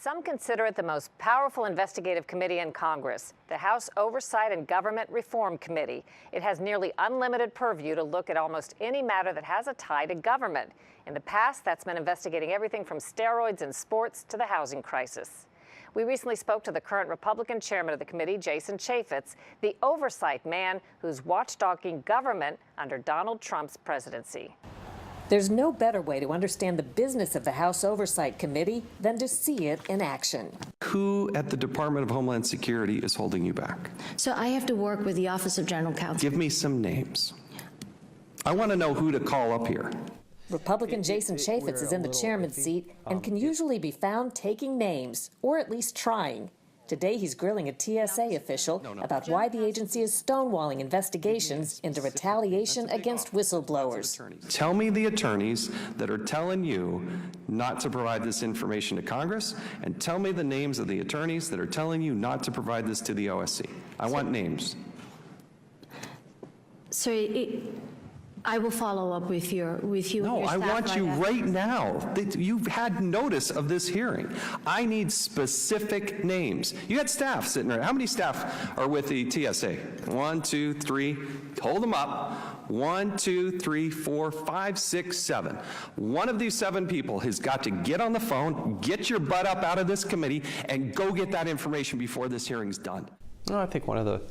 Some consider it the most powerful investigative committee in Congress, the House Oversight and Government Reform Committee. It has nearly unlimited purview to look at almost any matter that has a tie to government. In the past, that's been investigating everything from steroids in sports to the housing crisis. We recently spoke to the current Republican chairman of the committee, Jason Chaffetz, the oversight man who's watchdogging government under Donald Trump's presidency. There's no better way to understand the business of the House Oversight Committee than to see it in action. Who at the Department of Homeland Security is holding you back? So I have to work with the Office of General Counsel. Give me some names. I want to know who to call up here. Republican Jason Chaffetz is in the chairman's seat and can usually be found taking names, or at least trying. Today he's grilling a TSA official about why the agency is stonewalling investigations into retaliation against whistleblowers. Tell me the attorneys that are telling you not to provide this information to Congress, and tell me the names of the attorneys that are telling you not to provide this to the OSC. I want names. So I will follow up with you. No, I want you right now. You've had notice of this hearing. I need specific names. You got staff sitting there. How many staff are with the TSA? 1, 2, 3. Hold them up. 1, 2, 3, 4, 5, 6, 7. One of these 7 people has got to get on the phone, get your butt up out of this committee, and go get that information before this hearing's done. No, I think one of the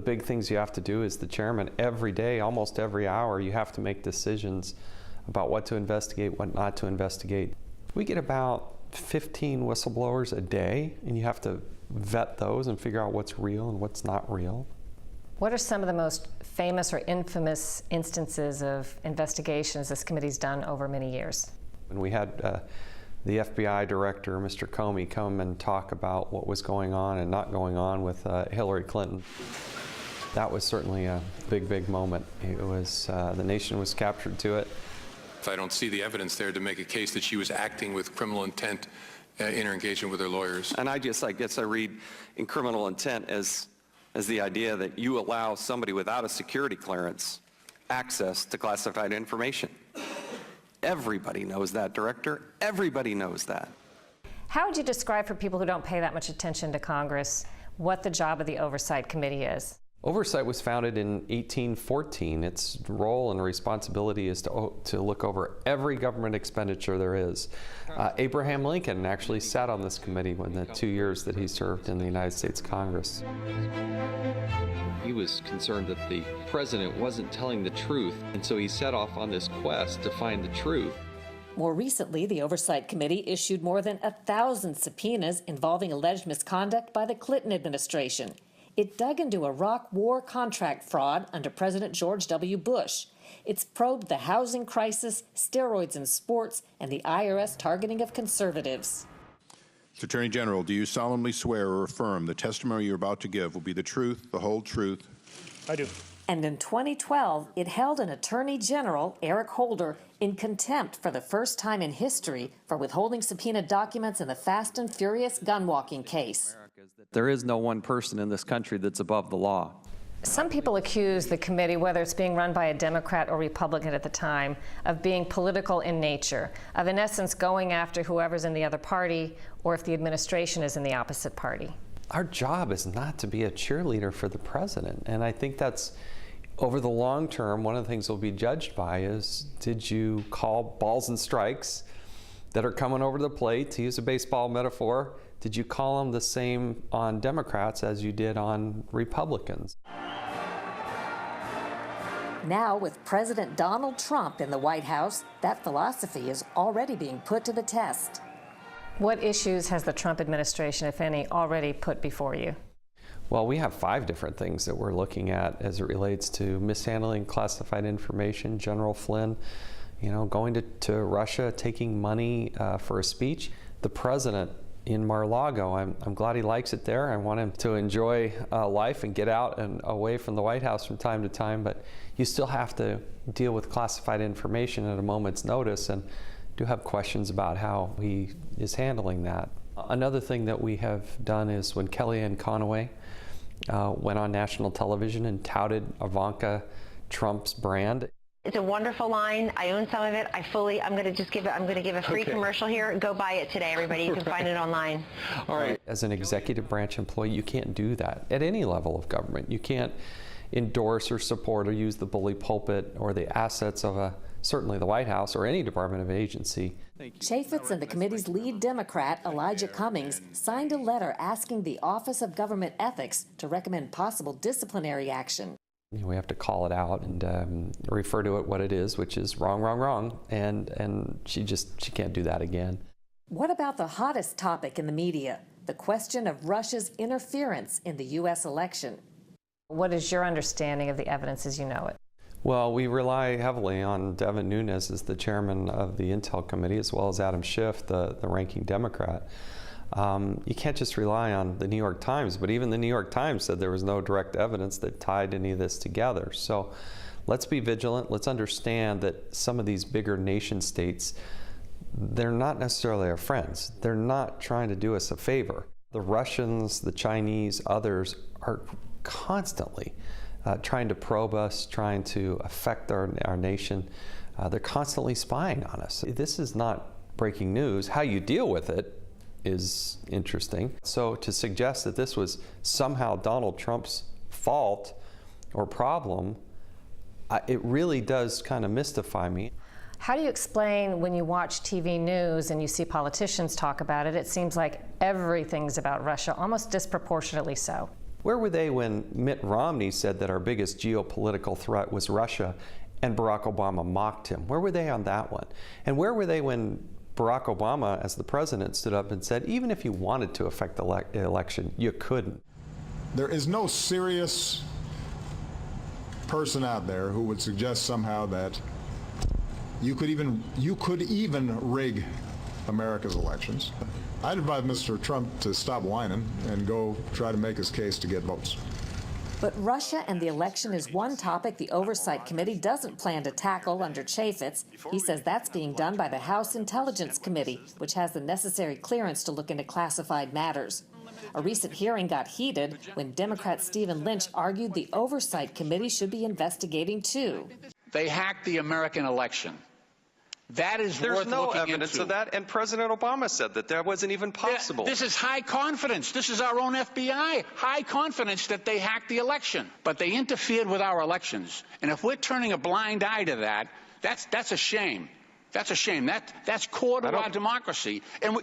big things you have to do as the chairman every day, almost every hour, you have to make decisions about what to investigate, what not to investigate. We get about 15 whistleblowers a day, and you have to vet those and figure out what's real and what's not real. What are some of the most famous or infamous instances of investigations this committee's done over many years? And we had the FBI director, Mr. Comey, come and talk about what was going on and not going on with Hillary Clinton. That was certainly a big, big moment. It was, the nation was captured to it. I don't see the evidence there to make a case that she was acting with criminal intent in her engagement with her lawyers. And I guess I read in criminal intent as the idea that you allow somebody without a security clearance access to classified information. Everybody knows that, Director. Everybody knows that. How would you describe for people who don't pay that much attention to Congress what the job of the Oversight Committee is? Oversight was founded in 1814. Its role and responsibility is to look over every government expenditure there is. Abraham Lincoln actually sat on this committee in the 2 years that he served in the United States Congress. He was concerned that the president wasn't telling the truth, and so he set off on this quest to find the truth. More recently, the Oversight Committee issued more than 1,000 subpoenas involving alleged misconduct by the Clinton administration. It dug into Iraq war contract fraud under President George W. Bush. It's probed the housing crisis, steroids in sports, and the IRS targeting of conservatives. Mr. Attorney General, do you solemnly swear or affirm the testimony you're about to give will be the truth, the whole truth? I do. And in 2012, it held an Attorney General, Eric Holder, in contempt for the first time in history for withholding subpoenaed documents in the Fast and Furious gunwalking case. There is no one person in this country that's above the law. Some people accuse the committee, whether it's being run by a Democrat or Republican at the time, of being political in nature, of in essence going after whoever's in the other party or if the administration is in the opposite party. Our job is not to be a cheerleader for the president, and I think that's, over the long term, one of the things we'll be judged by is, did you call balls and strikes that are coming over the plate, to use a baseball metaphor? Did you call them the same on Democrats as you did on Republicans? Now, with President Donald Trump in the White House, that philosophy is already being put to the test. What issues has the Trump administration, if any, already put before you? Well, we have 5 different things that we're looking at as it relates to mishandling classified information. General Flynn, going to Russia, taking money for a speech. The president in Mar-a-Lago, I'm glad he likes it there. I want him to enjoy life and get out and away from the White House from time to time, but you still have to deal with classified information at a moment's notice, and do have questions about how he is handling that. Another thing that we have done is when Kellyanne Conway went on national television and touted Ivanka Trump's brand, It's a wonderful line. I own some of it. I'm going to just give it. I'm going to give a free commercial here. Go buy it today, everybody. You can find it online. All right. As an executive branch employee, you can't do that at any level of government. You can't endorse or support or use the bully pulpit or the assets of certainly the White House or any department of agency. Chaffetz and the committee's lead Democrat, Elijah Cummings, signed a letter asking the Office of Government Ethics to recommend possible disciplinary action. We have to call it out and refer to it what it is, which is wrong, wrong, wrong, and she can't do that again. What about the hottest topic in the media, the question of Russia's interference in the U.S. election? What is your understanding of the evidence as you know it? Well, we rely heavily on Devin Nunes as the chairman of the Intel Committee, as well as Adam Schiff, the ranking Democrat. You can't just rely on the New York Times, but even the New York Times said there was no direct evidence that tied any of this together. So let's be vigilant. Let's understand that some of these bigger nation states, they're not necessarily our friends. They're not trying to do us a favor. The Russians, the Chinese, others are constantly trying to probe us, trying to affect our nation. They're constantly spying on us. This is not breaking news. How you deal with it is interesting. So to suggest that this was somehow Donald Trump's fault or problem, it really does kind of mystify me. How do you explain when you watch TV news and you see politicians talk about it, it seems like everything's about Russia, almost disproportionately so? Where were they when Mitt Romney said that our biggest geopolitical threat was Russia and Barack Obama mocked him? Where were they on that one? And where were they when Barack Obama, as the president, stood up and said, even if you wanted to affect the election, you couldn't? There is no serious person out there who would suggest somehow that you could even rig America's elections. I'd advise Mr. Trump to stop whining and go try to make his case to get votes. But Russia and the election is one topic the Oversight Committee doesn't plan to tackle under Chaffetz. He says that's being done by the House Intelligence Committee, which has the necessary clearance to look into classified matters. A recent hearing got heated when Democrat Stephen Lynch argued the Oversight Committee should be investigating too. They hacked the American election. That is worth looking into. There's no evidence of that, and President Obama said that wasn't even possible. This is high confidence. This is our own FBI. High confidence that they hacked the election. But they interfered with our elections. And if we're turning a blind eye to that, that's a shame. That's a shame. That's core to our democracy. And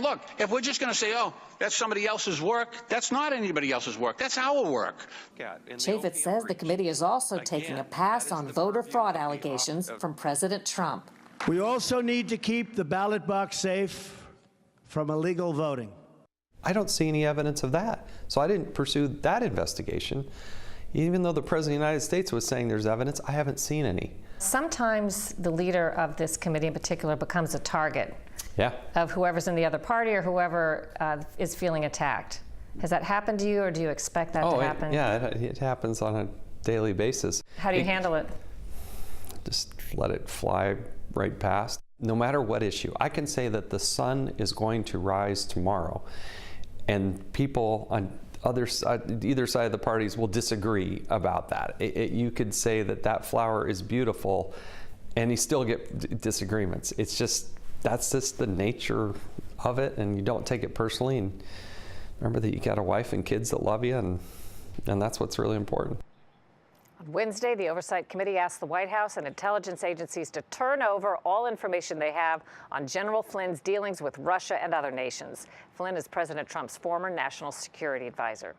look, if we're just going to say, oh, that's somebody else's work, that's not anybody else's work. That's our work. Chaffetz says the committee is also taking a pass on voter fraud allegations from President Trump. We also need to keep the ballot box safe from illegal voting. I don't see any evidence of that. So I didn't pursue that investigation. Even though the President of the United States was saying there's evidence, I haven't seen any. Sometimes the leader of this committee in particular becomes a target of whoever's in the other party or whoever is feeling attacked. Has that happened to you, or do you expect that to happen? It happens on a daily basis. How do you handle it? Just let it fly right past. No matter what issue, I can say that the sun is going to rise tomorrow, and people on either side of the parties will disagree about that. You could say that flower is beautiful, and you still get disagreements. That's just the nature of it, and you don't take it personally. And remember that you got a wife and kids that love you, and that's what's really important. On Wednesday, the Oversight Committee asked the White House and intelligence agencies to turn over all information they have on General Flynn's dealings with Russia and other nations. Flynn is President Trump's former national security advisor.